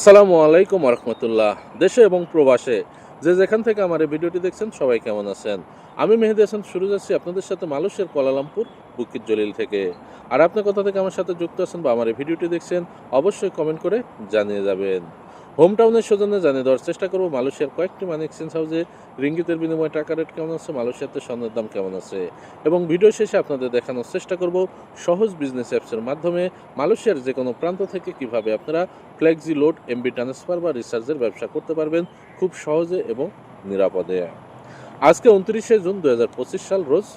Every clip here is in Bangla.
আসসালামু আলাইকুম রহমতুল্লাহ। দেশে এবং প্রবাসে যে যেখান থেকে আমার এই ভিডিওটি দেখছেন সবাই কেমন আছেন? আমি মেহেদি হাসান শুরু যাচ্ছি আপনাদের সাথে মালয়েশিয়ার কুয়ালালামপুর বুকিত জলিল থেকে। আর আপনি কোথা থেকে আমার সাথে যুক্ত আছেন বা আমার এই ভিডিওটি দেখছেন অবশ্যই কমেন্ট করে জানিয়ে যাবেন। হোম টাউনের সৌজন্যে জানিয়ে দেওয়ার চেষ্টা করব মালয়েশিয়ার কয়েকটি মানি এক্সচেঞ্জ হাউসে রিঙ্গিতের বিনিময়ে টাকা রেট কেমন আছে, মালয়েশিয়াতে স্বর্ণের দাম কেমন আছে, এবং ভিডিও শেষে আপনাদের দেখানোর চেষ্টা করব সহজ বিজনেস অ্যাপসের মাধ্যমে মালয়েশিয়ার যে কোনো প্রান্ত থেকে কিভাবে আপনারা ফ্লেক্সি লোড, এমবি ট্রান্সফার বা রিচার্জের ব্যবসা করতে পারবেন খুব সহজে এবং নিরাপদে। আজকে 29 জুন 2025 সাল, রোজ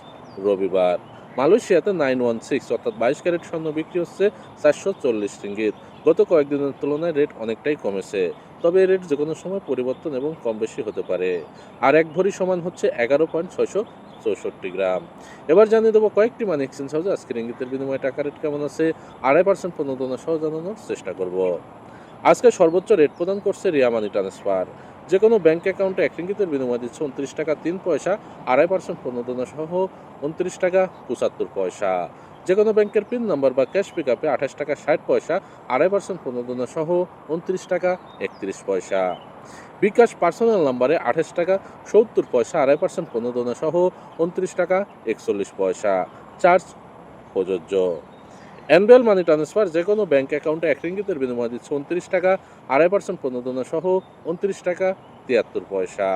রবিবার। মালয়েশিয়াতে 916 অর্থাৎ 22 ক্যারেট স্বর্ণ বিক্রি হচ্ছে 440 রিঙ্গিত। গত কয়েকদিনের তুলনায় রেট অনেকটাই কমেছে, তবে এই রেট যে কোনো সময় পরিবর্তন এবং কম বেশি হতে পারে। আর এক ভরি সমান হচ্ছে 11.664 গ্রাম। এবার জানিয়ে দেবো কয়েকটি মানি এক্সচেঞ্জ হাউসে আজকে রিঙ্গিতের বিনিময়ে টাকা রেট কেমন আছে, 2.5% প্রণোদনা সহ জানানোর চেষ্টা করব। আজকে সর্বোচ্চ রেট প্রদান করছে রিয়া মানি ট্রান্সফার। যে কোনো ব্যাংক অ্যাকাউন্টে 1 রিঙ্গিতের বিনিময় দিচ্ছে 29 টাকা 3 পয়সা, 2.5% প্রণোদনা সহ 29 টাকা 75 পয়সা। যে কোনো ব্যাংকের পিন নাম্বার বা ক্যাশ পিক আপে 28 টাকা 60 পয়সা, 2.5% প্রণোদনা সহ 29 টাকা 31 পয়সা। বিকাশ পার্সোনাল নাম্বারে 28 টাকা 70 পয়সা, 2.5% প্রণোদনা সহ 29 টাকা 41 পয়সা। চার্জ প্রযোজ্য। অ্যানুয়াল মানি ট্রান্সফার যে কোনো ব্যাংক অ্যাকাউন্টে 1 রিঙ্গিতের বিনিময় দিচ্ছে 29 টাকা, 2.5% প্রণোদনা সহ 29 টাকা 73 পয়সা।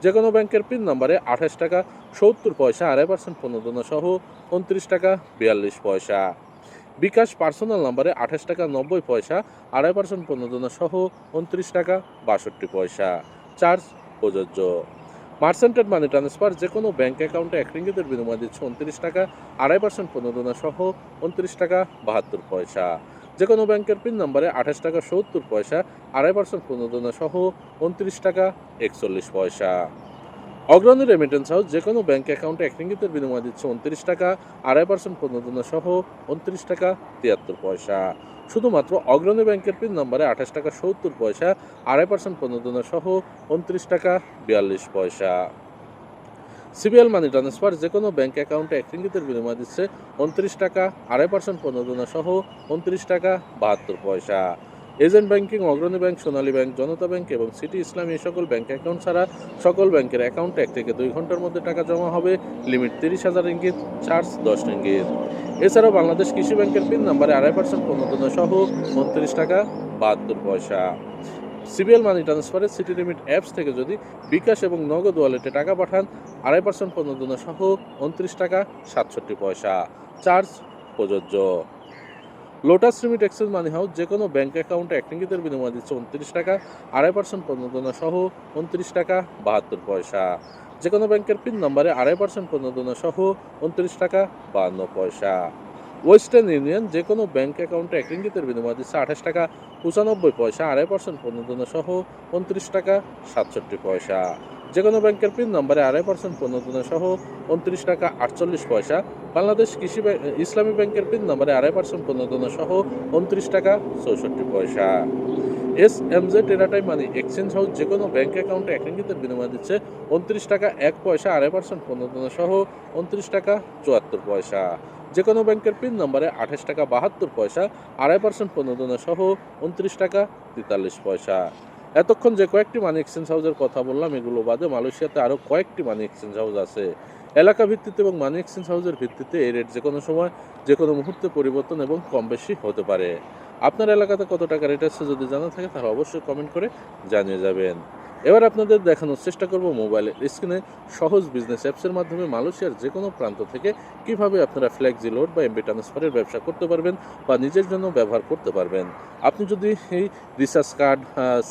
যে কোনো ব্যাংকের পিন নাম্বারে 28 টাকা 70 পয়সা, 2.5% প্রণোদনা সহ 29 টাকা 42 পয়সা। বিকাশ পার্সোনাল নাম্বারে 28 টাকা 90 পয়সা, 2.5% প্রণোদনা সহ 29 টাকা 62 পয়সা। চার্জ প্রযোজ্য। মার্সেন্টেড মানি ট্রান্সফার যে কোনো ব্যাংক অ্যাকাউন্টে 1 রিঙ্গিতের বিনিময় দিচ্ছে 29 টাকা, 2.5% প্রণোদনা সহ 29 টাকা 72 পয়সা। যে কোনো ব্যাংকের পিন নাম্বারে 28 টাকা 70 পয়সা, 2.5% প্রণোদনা সহ 29 টাকা 41 পয়সা। অগ্রণী রেমিটেন্স হাউস যে কোনো ব্যাংক অ্যাকাউন্টে 1 রিঙ্গিতের বিনিময় দিচ্ছে 29 টাকা, 2.5% প্রণোদনা সহ 29 টাকা 73 পয়সা। শুধুমাত্র অগ্রণী ব্যাংকের পিন নাম্বারে 28 টাকা 70 পয়সা, 2.5% প্রণোদনা সহ 29 টাকা 42 পয়সা। সিবিএল মানি ট্রান্সফার যে কোনো ব্যাংক অ্যাকাউন্টে 1 রিঙ্গিতের বিনিময় দিচ্ছে 29 টাকা, 2.5% প্রণোদনা সহ 29 টাকা 72 পয়সা। এজেন্ট ব্যাংকিং, অগ্রণী ব্যাংক, সোনালী ব্যাংক, জনতা ব্যাংক এবং সিটি ইসলামী এই সকল ব্যাংক অ্যাকাউন্ট ছাড়া সকল ব্যাংকের অ্যাকাউন্টে 1 থেকে 2 ঘন্টার মধ্যে টাকা জমা হবে। Limit 30,000 ringgit, charge 10 ringgit. এছাড়াও বাংলাদেশ কৃষি ব্যাংকের পিন নাম্বারে 2.5% প্রণোদনা সহ 29 টাকা 72 পয়সা। সিবিএল মানি ট্রান্সফারে সিটি লিমিট অ্যাপস থেকে যদি বিকাশ এবং নগদ ওয়ালেটে টাকা পাঠান, 2.5% প্রণোদনা সহ 29 টাকা 67 পয়সা। চার্জ প্রযোজ্য। লোটাস রিমিট এক্সচেঞ্জ মানি হাউস যে কোনো ব্যাংক অ্যাকাউন্টে 1 রিঙ্গিতের বিনিময় দিচ্ছে 29 টাকা, 2.5% প্রণোদনা সহ 29 টাকা 72 পয়সা। যে কোনো ব্যাংকের পিন নম্বরে 2.5% প্রণোদনা সহ 29 টাকা 52 পয়সা। ওয়েস্টার্ন ইউনিয়ন যে কোনো ব্যাংক অ্যাকাউন্টে 1 রিঙ্গিতের বিনিময় দিচ্ছে 28 টাকা 95 পয়সা, 2.5% প্রণোদনা সহ 29 টাকা 67 পয়সা। যে কোনো ব্যাংকের পিন নম্বরে 2.5% প্রণোদনা সহ 29 টাকা 48 পয়সা। বাংলাদেশ কৃষি ইসলামী ব্যাংকের পিন নম্বরে 2.5% প্রণোদনা সহ 29 টাকা 64 পয়সা। SMZ টেরাটাইম মানি এক্সচেঞ্জ হাউস যে কোনো ব্যাংক অ্যাকাউন্টে 1 রিঙ্গিতের বিনিময় দিচ্ছে 29 টাকা 1 পয়সা, 2.5% প্রণোদনা সহ 29 টাকা 74 পয়সা। যে কোনো ব্যাংকের পিন নম্বরে 28 টাকা 72 পয়সা, 2.5% প্রণোদনা সহ 29 টাকা 43 পয়সা। এতক্ষণ যে কয়েকটি মানি এক্সচেঞ্জ হাউসের কথা বললাম, এগুলো বাদে মালয়েশিয়াতে আরও কয়েকটি মানি এক্সচেঞ্জ হাউস আছে। এলাকা ভিত্তিতে এবং মানি এক্সচেঞ্জ হাউসের ভিত্তিতে এই রেট যে কোনো সময় যে কোনো মুহূর্তে পরিবর্তন এবং কম বেশি হতে পারে। আপনার এলাকাতে কত টাকা রেট আছে যদি জানা থাকে তাহলে অবশ্যই কমেন্ট করে জানিয়ে যাবেন। এবার আপনাদের দেখানোর চেষ্টা করব মোবাইলের স্ক্রিনে সহজ বিজনেস অ্যাপসের মাধ্যমে মালয়েশিয়ার যে কোনো প্রান্ত থেকে কিভাবে আপনারা ফ্লেক্সি লোড বা এমবি ট্রান্সফারের ব্যবসা করতে পারবেন বা নিজের জন্য ব্যবহার করতে পারবেন। আপনি যদি এই রিচার্জ কার্ড,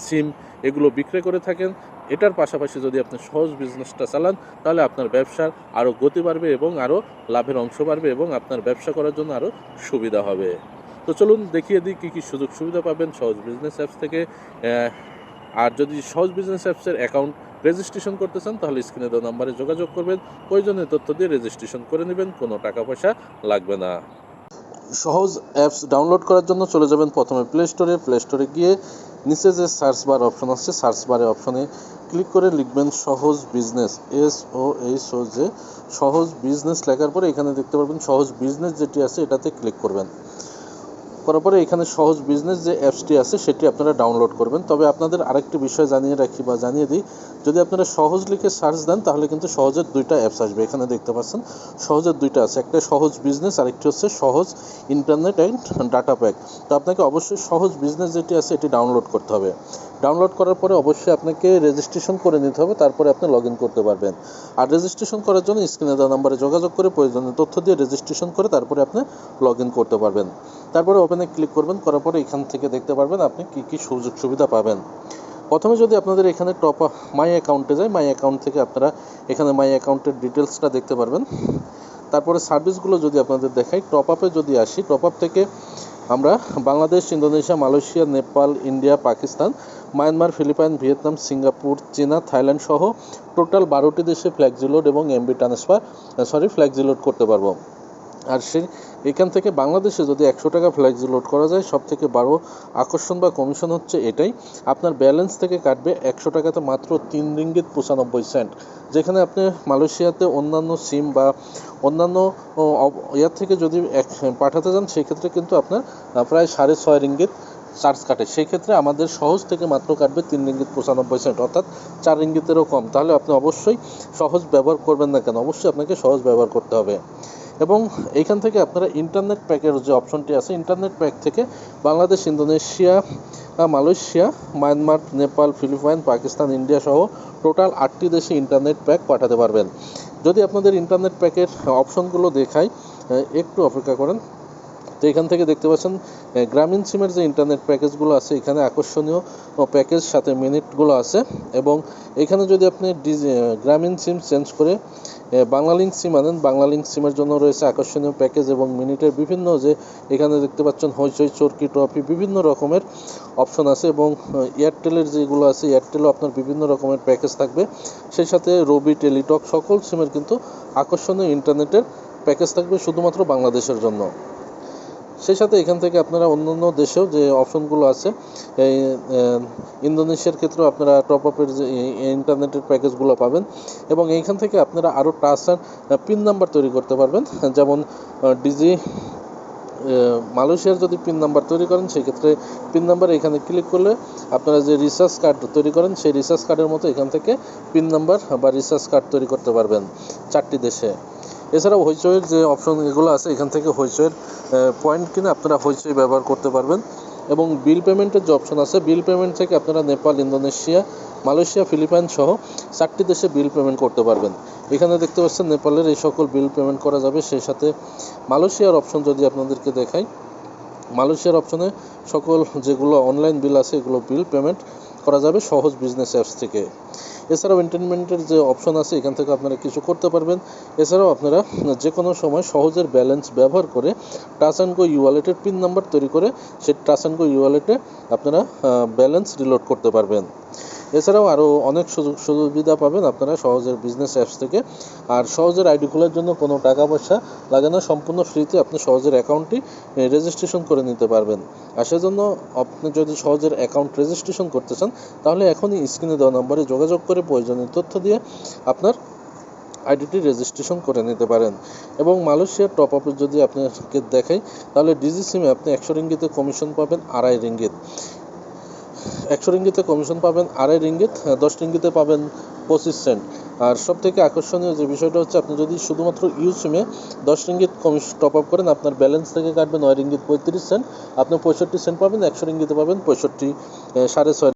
সিম এগুলো বিক্রয় করে থাকেন, এটার পাশাপাশি যদি আপনি সহজ বিজনেসটা চালান তাহলে আপনার ব্যবসার আরও গতি বাড়বে এবং আরও লাভের অংশ বাড়বে এবং আপনার ব্যবসা করার জন্য আরও সুবিধা হবে। তো চলুন দেখিয়ে দিই কী কী সুযোগ সুবিধা পাবেন সহজ বিজনেস অ্যাপস থেকে। আর যদি সহজ বিজনেস অ্যাপসের অ্যাকাউন্ট রেজিস্ট্রেশন করতে চান তাহলে স্ক্রিনে দেওয়া নাম্বারে যোগাযোগ করবেন, প্রয়োজনীয় তথ্য দিয়ে রেজিস্ট্রেশন করে নেবেন, কোনো টাকা পয়সা লাগবে না। সহজ অ্যাপস ডাউনলোড করার জন্য চলে যাবেন প্রথমে প্লে স্টোরে গিয়ে নিচে যে সার্চ বার অপশন আছে, সার্চ বারে অপশনে ক্লিক করে লিখবেন সহজ বিজনেস, SOHOJ সহজ বিজনেস লেখার পরে এখানে দেখতে পারবেন সহজ বিজনেস যেটি আছে এটাতে ক্লিক করবেন। করার পরে এখানে সহজ বিজনেস যে অ্যাপসটি আছে সেটি আপনারা ডাউনলোড করবেন। তবে আপনাদের আরেকটি বিষয় জানিয়ে রাখি বা জানিয়ে দিই, যদি আপনারা সহজ লিখে সার্চ দেন তাহলে কিন্তু সহজের দুইটা অ্যাপস আসবে। এখানে দেখতে পাচ্ছেন সহজের দুইটা আছে, একটা সহজ বিজনেস আরেকটি হচ্ছে সহজ ইন্টারনেট অ্যান্ড ডাটা প্যাক। তো আপনাকে অবশ্যই সহজ বিজনেস যেটি আছে এটি ডাউনলোড করতে হবে। ডাউনলোড করার পরে অবশ্যই আপনাকে রেজিস্ট্রেশন করে নিতে হবে, তারপরে আপনি লগ ইন করতে পারবেন। আর রেজিস্ট্রেশন করার জন্য স্ক্রিনে দেওয়া নাম্বারে যোগাযোগ করে প্রয়োজনীয় তথ্য দিয়ে রেজিস্ট্রেশন করে তারপরে আপনি লগ ইন করতে পারবেন। তারপরে ওপেনে ক্লিক করবেন, করার পরে এখান থেকে দেখতে পারবেন আপনি কী কী সুযোগ সুবিধা পাবেন। প্রথমে যদি আপনাদের এখানে টপ আপ মাই অ্যাকাউন্টে যায়, মাই অ্যাকাউন্ট থেকে আপনারা এখানে মাই অ্যাকাউন্টের ডিটেলসটা দেখতে পারবেন। তারপরে সার্ভিসগুলো যদি আপনাদের দেখাই, টপ আপে যদি আসি, টপ আপ থেকে আমরা Bangladesh, Indonesia, Malaysia, Nepal, India, Pakistan, Myanmar, Philippines, Vietnam, Singapore, চীনা, থাইল্যান্ড সহ টোটাল 12টি দেশে ফ্ল্যাক্সি লোড এবং এমবি ট্রান্সফার ফ্ল্যাক্সি লোড করতে পারবো। আর এখান থেকে বাংলাদেশে যদি 100 টাকা ফ্ল্যাক্সি লোড করা যায়, সব থেকে বড় আকর্ষণ বা কমিশন হচ্ছে এটাই, আপনার ব্যালেন্স থেকে কাটবে 100 টাকাতে মাত্র 3 রিঙ্গিত 95 সেন্ট। যেখানে আপনি মালয়েশিয়াতে অন্যান্য সিম বা অন্যান্য ইয়ার থেকে যদি পাঠাতে যান সেক্ষেত্রে কিন্তু আপনার প্রায় 6.5 রিঙ্গিত চার্জ কাটে। সেই ক্ষেত্রে আমাদের সহজ থেকে মাত্র কাটবে 3 রিঙ্গিত 95 সেন্ট, অর্থাৎ 4 রিঙ্গিতেরও কম। তাহলে আপনি অবশ্যই সহজ ব্যবহার করবেন না কেন, অবশ্যই আপনাকে সহজ ব্যবহার করতে হবে। এবং এইখান থেকে আপনারা ইন্টারনেট প্যাকের যে অপশনটি আছে, ইন্টারনেট প্যাক থেকে Bangladesh, Indonesia, Malaysia, Myanmar, Nepal, Philippines, Pakistan, India সহ টোটাল 8টি দেশে ইন্টারনেট প্যাক পাঠাতে পারবেন। যদি আপনাদের ইন্টারনেট প্যাকের অপশনগুলো দেখাই, একটু অপেক্ষা করেন। তো এখান থেকে দেখতে পাচ্ছেন গ্রামীণ সিমের যে ইন্টারনেট প্যাকেজগুলো আছে, এখানে আকর্ষণীয় প্যাকেজ সাথে মিনিটগুলো আছে। এবং এখানে যদি আপনি গ্রামীণ সিম চেঞ্জ করে বাংলালিংক সিম আনেন, বাংলালিংক সিমের জন্য রয়েছে আকর্ষণীয় প্যাকেজ এবং মিনিটের বিভিন্ন যে এখানে দেখতে পাচ্ছেন হইচই, চরকি, ট্রফি বিভিন্ন রকমের অপশন আছে। এবং এয়ারটেলের যেগুলো আছে, এয়ারটেলও আপনার বিভিন্ন রকমের প্যাকেজ থাকবে। সেই সাথে রবি, টেলিটক সকল সিমের কিন্তু আকর্ষণীয় ইন্টারনেটের প্যাকেজ থাকবে শুধুমাত্র বাংলাদেশের জন্য। সেই সাথে এখান থেকে আপনারা অন্যান্য দেশেও যে অপশনগুলো আছে, এই ইন্দোনেশিয়ার ক্ষেত্রেও আপনারা টপ আপের যে ইন্টারনেটের প্যাকেজগুলো পাবেন। এবং এইখান থেকে আপনারা আরও টাচ অ্যান্ড পিন নাম্বার তৈরি করতে পারবেন। যেমন ডিজি মালয়েশিয়ার যদি পিন নাম্বার তৈরি করেন, সেক্ষেত্রে পিন নাম্বার এখানে ক্লিক করলে আপনারা যে রিচার্জ কার্ড তৈরি করেন সেই রিচার্জ কার্ডের মতো এখান থেকে পিন নাম্বার বা রিচার্জ কার্ড তৈরি করতে পারবেন 4টি দেশে। এছাড়াও হইচইয়ের যে অপশন এগুলো আছে, এখান থেকে হইচইয়ের পয়েন্ট কিনে আপনারা হইচই ব্যবহার করতে পারবেন। এবং বিল পেমেন্টের যে অপশন আছে, বিল পেমেন্ট থেকে আপনারা নেপাল, ইন্দোনেশিয়া, মালয়েশিয়া, ফিলিপাইন সহ 4টি দেশে বিল পেমেন্ট করতে পারবেন। এখানে দেখতে পাচ্ছেন নেপালের এই সকল বিল পেমেন্ট করা যাবে। সেই সাথে মালয়েশিয়ার অপশন যদি আপনাদেরকে দেখাই, মালয়েশিয়ার অপশনে সকল যেগুলো অনলাইন বিল আছে এগুলো বিল পেমেন্ট করা যাবে সহজ বিজনেস অ্যাপস থেকে। এছাড়াও এন্টারটেনমেন্টের যে অপশন আছে, এখান থেকে আপনারা কিছু করতে পারবেন। এছাড়াও আপনারা যে কোনো সময় সহজের ব্যালেন্স ব্যবহার করে টাচ অ্যান্ড গো ইওয়ালেটের পিন নাম্বার তৈরি করে সেই টাচ অ্যান্ড গো ইওয়ালেটে আপনারা ব্যালেন্স রিলোড করতে পারবেন। এছাড়াও আরও অনেক সুবিধা পাবেন আপনারা সহজের বিজনেস অ্যাপস থেকে। আর সহজের আইডি খোলার জন্য কোনো টাকা পয়সা লাগে না, সম্পূর্ণ ফ্রিতে আপনি সহজের অ্যাকাউন্টটি রেজিস্ট্রেশন করে নিতে পারবেন। আর সেজন্য আপনি যদি সহজের অ্যাকাউন্ট রেজিস্ট্রেশন করতে চান তাহলে এখনই স্ক্রিনে দেওয়া নম্বরে যোগাযোগ করে প্রয়োজনীয় তথ্য দিয়ে আপনার আইডিটি রেজিস্ট্রেশন করে নিতে পারেন। এবং মালয়েশিয়ার টপ আপে যদি আপনাকে দেখাই, তাহলে ডিজি সিমে আপনি 100 রিঙ্গিতে কমিশন পাবেন 2.5 রিঙ্গিত, 100 রিঙ্গিতে কমিশন পাবেন 2.5 রিঙ্গিত, 10 রিঙ্গিতে পাবেন 25 সেন্ট। আর সব থেকে আকর্ষণীয় যে বিষয়টা হচ্ছে, আপনি যদি শুধুমাত্র ইউ সিমে 10 রিঙ্গিত টপ আপ করেন, আপনার ব্যালেন্স থেকে কাটবে 9 রিঙ্গিত 35 সেন্ট, আপনি 65 সেন্ট পাবেন। 100 রিঙ্গিতে পাবেন 65 6.5